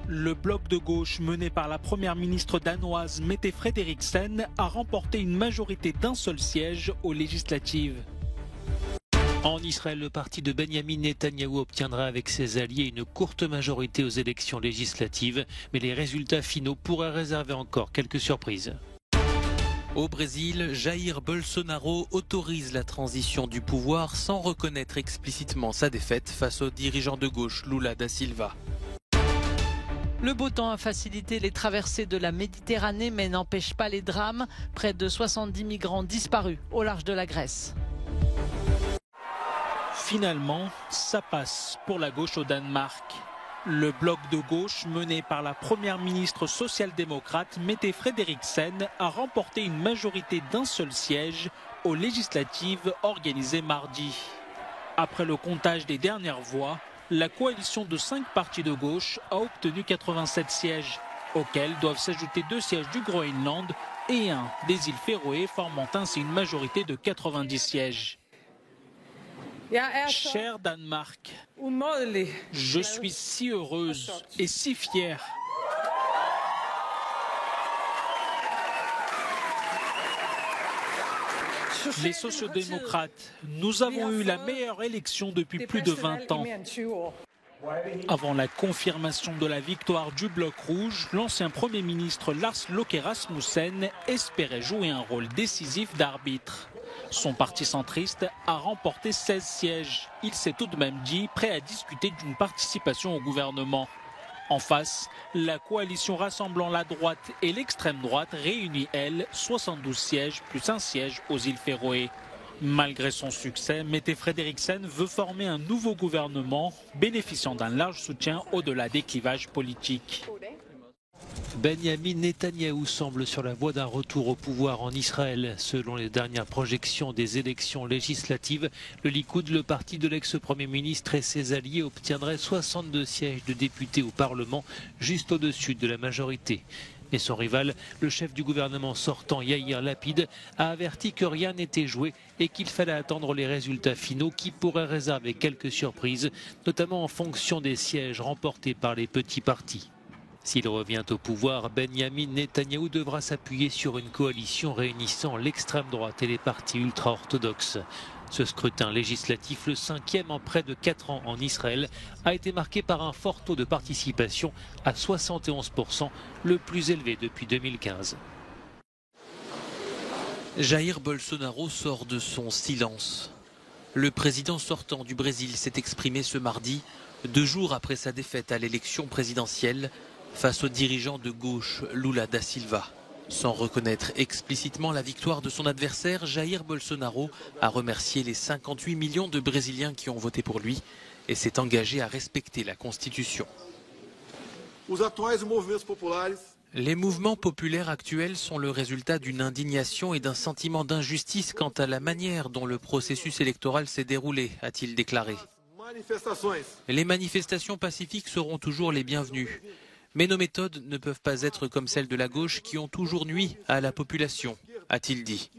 Le bloc de gauche mené par la première ministre danoise Mette Frederiksen a remporté une majorité d'un seul siège aux législatives. En Israël, le parti de Benyamin Netanyahou obtiendra avec ses alliés une courte majorité aux élections législatives, mais les résultats finaux pourraient réserver encore quelques surprises. Au Brésil, Jair Bolsonaro autorise la transition du pouvoir sans reconnaître explicitement sa défaite face au dirigeant de gauche Lula da Silva. Le beau temps a facilité les traversées de la Méditerranée mais n'empêche pas les drames. Près de 70 migrants disparus au large de la Grèce. Finalement, ça passe pour la gauche au Danemark. Le bloc de gauche mené par la première ministre social-démocrate Mette Frederiksen a remporté une majorité d'un seul siège aux législatives organisées mardi. Après le comptage des dernières voix, la coalition de 5 partis de gauche a obtenu 87 sièges, auxquels doivent s'ajouter 2 sièges du Groenland et un des îles Féroé, formant ainsi une majorité de 90 sièges. Cher Danemark, je suis si heureuse et si fière. Les sociodémocrates, nous avons eu la meilleure élection depuis plus de 20 ans. Avant la confirmation de la victoire du bloc rouge, l'ancien Premier ministre Lars Løkke Rasmussen espérait jouer un rôle décisif d'arbitre. Son parti centriste a remporté 16 sièges. Il s'est tout de même dit prêt à discuter d'une participation au gouvernement. En face, la coalition rassemblant la droite et l'extrême droite réunit, elle, 72 sièges plus un siège aux îles Féroé. Malgré son succès, Mette Frederiksen veut former un nouveau gouvernement bénéficiant d'un large soutien au-delà des clivages politiques. Benyamin Netanyahou semble sur la voie d'un retour au pouvoir en Israël. Selon les dernières projections des élections législatives, le Likoud, le parti de l'ex-premier ministre et ses alliés obtiendraient 62 sièges de députés au Parlement, juste au-dessus de la majorité. Mais son rival, le chef du gouvernement sortant Yair Lapid, a averti que rien n'était joué et qu'il fallait attendre les résultats finaux qui pourraient réserver quelques surprises, notamment en fonction des sièges remportés par les petits partis. S'il revient au pouvoir, Benyamin Netanyahou devra s'appuyer sur une coalition réunissant l'extrême droite et les partis ultra-orthodoxes. Ce scrutin législatif, le 5e en près de 4 ans en Israël, a été marqué par un fort taux de participation à 71%, le plus élevé depuis 2015. Jair Bolsonaro sort de son silence. Le président sortant du Brésil s'est exprimé ce mardi, 2 jours après sa défaite à l'élection présidentielle, face au dirigeant de gauche Lula da Silva. Sans reconnaître explicitement la victoire de son adversaire, Jair Bolsonaro a remercié les 58 millions de Brésiliens qui ont voté pour lui et s'est engagé à respecter la Constitution. Les mouvements populaires actuels sont le résultat d'une indignation et d'un sentiment d'injustice quant à la manière dont le processus électoral s'est déroulé, a-t-il déclaré. Les manifestations pacifiques seront toujours les bienvenues. Mais nos méthodes ne peuvent pas être comme celles de la gauche qui ont toujours nui à la population, a-t-il dit.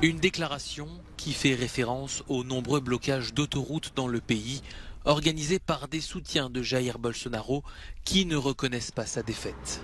Une déclaration qui fait référence aux nombreux blocages d'autoroutes dans le pays, organisés par des soutiens de Jair Bolsonaro qui ne reconnaissent pas sa défaite.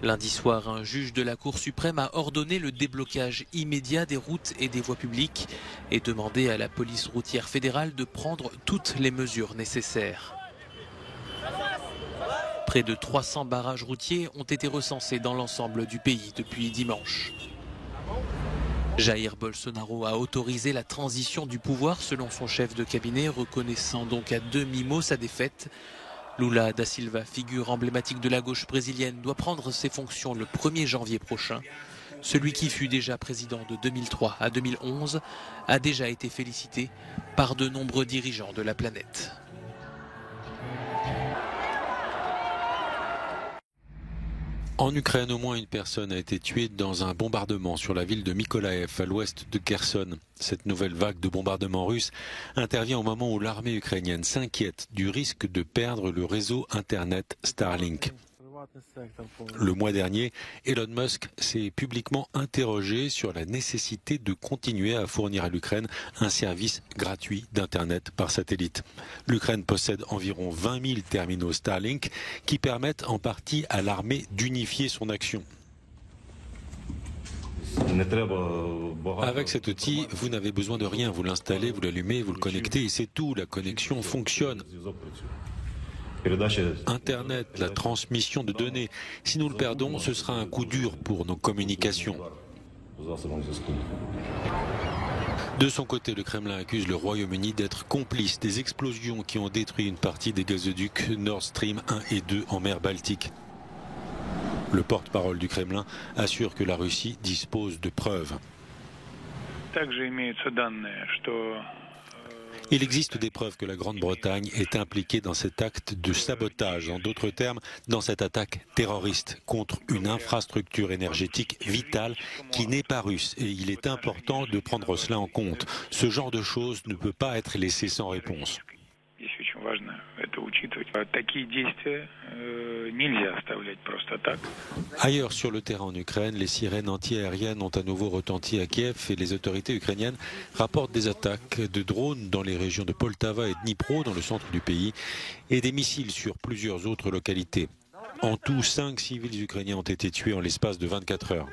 Lundi soir, un juge de la Cour suprême a ordonné le déblocage immédiat des routes et des voies publiques et demandé à la police routière fédérale de prendre toutes les mesures nécessaires. Près de 300 barrages routiers ont été recensés dans l'ensemble du pays depuis dimanche. Jair Bolsonaro a autorisé la transition du pouvoir selon son chef de cabinet, reconnaissant donc à demi-mot sa défaite. Lula da Silva, figure emblématique de la gauche brésilienne, doit prendre ses fonctions le 1er janvier prochain. Celui qui fut déjà président de 2003 à 2011 a déjà été félicité par de nombreux dirigeants de la planète. En Ukraine, au moins une personne a été tuée dans un bombardement sur la ville de Mykolaïv, à l'ouest de Kherson. Cette nouvelle vague de bombardements russes intervient au moment où l'armée ukrainienne s'inquiète du risque de perdre le réseau Internet Starlink. Le mois dernier, Elon Musk s'est publiquement interrogé sur la nécessité de continuer à fournir à l'Ukraine un service gratuit d'Internet par satellite. L'Ukraine possède environ 20 000 terminaux Starlink qui permettent en partie à l'armée d'unifier son action. Avec cet outil, vous n'avez besoin de rien. Vous l'installez, vous l'allumez, vous le connectez et c'est tout. La connexion fonctionne. Internet, la transmission de données. Si nous le perdons, ce sera un coup dur pour nos communications. De son côté, le Kremlin accuse le Royaume-Uni d'être complice des explosions qui ont détruit une partie des gazoducs Nord Stream 1 et 2 en mer Baltique. Le porte-parole du Kremlin assure que la Russie dispose de preuves. Il existe des preuves que la Grande-Bretagne est impliquée dans cet acte de sabotage, en d'autres termes, dans cette attaque terroriste contre une infrastructure énergétique vitale qui n'est pas russe. Et il est important de prendre cela en compte. Ce genre de choses ne peut pas être laissé sans réponse. Ailleurs sur le terrain en Ukraine, les sirènes anti-aériennes ont à nouveau retenti à Kiev et les autorités ukrainiennes rapportent des attaques de drones dans les régions de Poltava et Dnipro, dans le centre du pays, et des missiles sur plusieurs autres localités. En tout, 5 civils ukrainiens ont été tués en l'espace de 24 heures.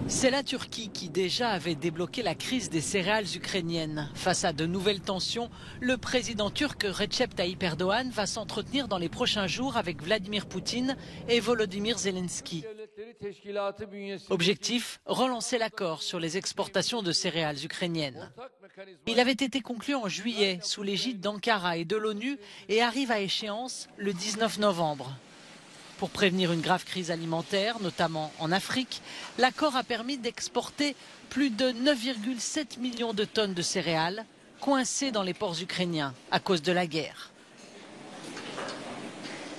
C'est la Turquie qui déjà avait débloqué la crise des céréales ukrainiennes. Face à de nouvelles tensions, le président turc Recep Tayyip Erdogan va s'entretenir dans les prochains jours avec Vladimir Poutine et Volodymyr Zelensky. Objectif, relancer l'accord sur les exportations de céréales ukrainiennes. Il avait été conclu en juillet sous l'égide d'Ankara et de l'ONU et arrive à échéance le 19 novembre. Pour prévenir une grave crise alimentaire, notamment en Afrique, l'accord a permis d'exporter plus de 9,7 millions de tonnes de céréales coincées dans les ports ukrainiens à cause de la guerre.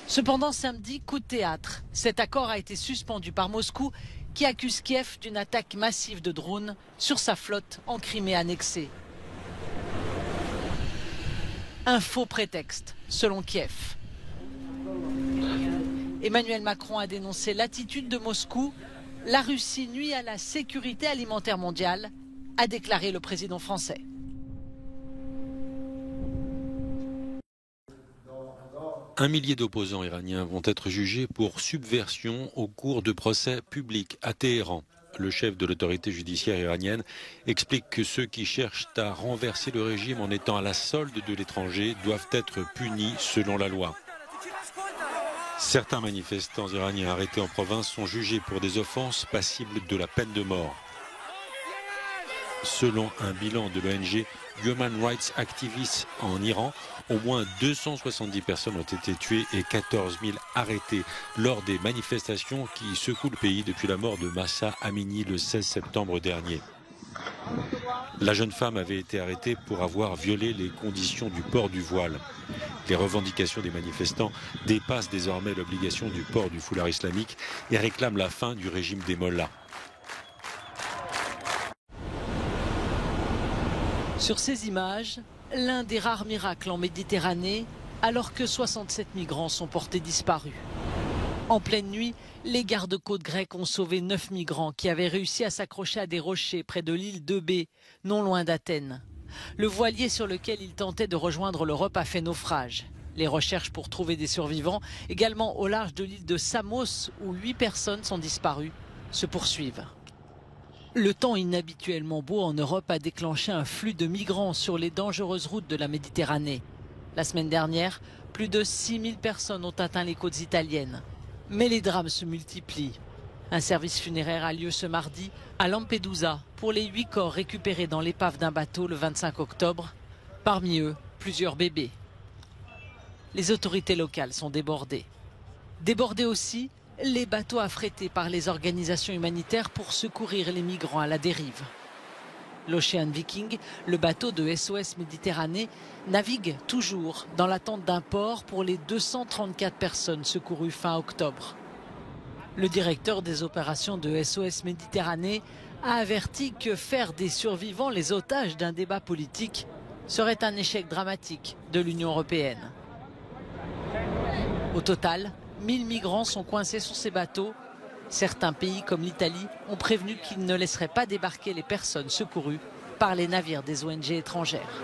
Cependant, samedi, coup de théâtre. Cet accord a été suspendu par Moscou qui accuse Kiev d'une attaque massive de drones sur sa flotte en Crimée annexée. Un faux prétexte, selon Kiev. Emmanuel Macron a dénoncé l'attitude de Moscou. La Russie nuit à la sécurité alimentaire mondiale, a déclaré le président français. Un millier d'opposants iraniens vont être jugés pour subversion au cours de procès publics à Téhéran. Le chef de l'autorité judiciaire iranienne explique que ceux qui cherchent à renverser le régime en étant à la solde de l'étranger doivent être punis selon la loi. Certains manifestants iraniens arrêtés en province sont jugés pour des offenses passibles de la peine de mort. Selon un bilan de l'ONG Human Rights Activists en Iran, au moins 270 personnes ont été tuées et 14 000 arrêtées lors des manifestations qui secouent le pays depuis la mort de Mahsa Amini le 16 septembre dernier. La jeune femme avait été arrêtée pour avoir violé les conditions du port du voile. Les revendications des manifestants dépassent désormais l'obligation du port du foulard islamique et réclament la fin du régime des mollahs. Sur ces images, l'un des rares miracles en Méditerranée, alors que 67 migrants sont portés disparus. En pleine nuit, les gardes-côtes grecs ont sauvé 9 migrants qui avaient réussi à s'accrocher à des rochers près de l'île d'Eubée, non loin d'Athènes. Le voilier sur lequel ils tentaient de rejoindre l'Europe a fait naufrage. Les recherches pour trouver des survivants, également au large de l'île de Samos, où 8 personnes sont disparues, se poursuivent. Le temps inhabituellement beau en Europe a déclenché un flux de migrants sur les dangereuses routes de la Méditerranée. La semaine dernière, plus de 6000 personnes ont atteint les côtes italiennes. Mais les drames se multiplient. Un service funéraire a lieu ce mardi à Lampedusa pour les 8 corps récupérés dans l'épave d'un bateau le 25 octobre. Parmi eux, plusieurs bébés. Les autorités locales sont débordées. Débordés aussi, les bateaux affrétés par les organisations humanitaires pour secourir les migrants à la dérive. L'Ocean Viking, le bateau de SOS Méditerranée, navigue toujours dans l'attente d'un port pour les 234 personnes secourues fin octobre. Le directeur des opérations de SOS Méditerranée a averti que faire des survivants les otages d'un débat politique serait un échec dramatique de l'Union européenne. Au total, 1000 migrants sont coincés sur ces bateaux. Certains pays comme l'Italie ont prévenu qu'ils ne laisseraient pas débarquer les personnes secourues par les navires des ONG étrangères.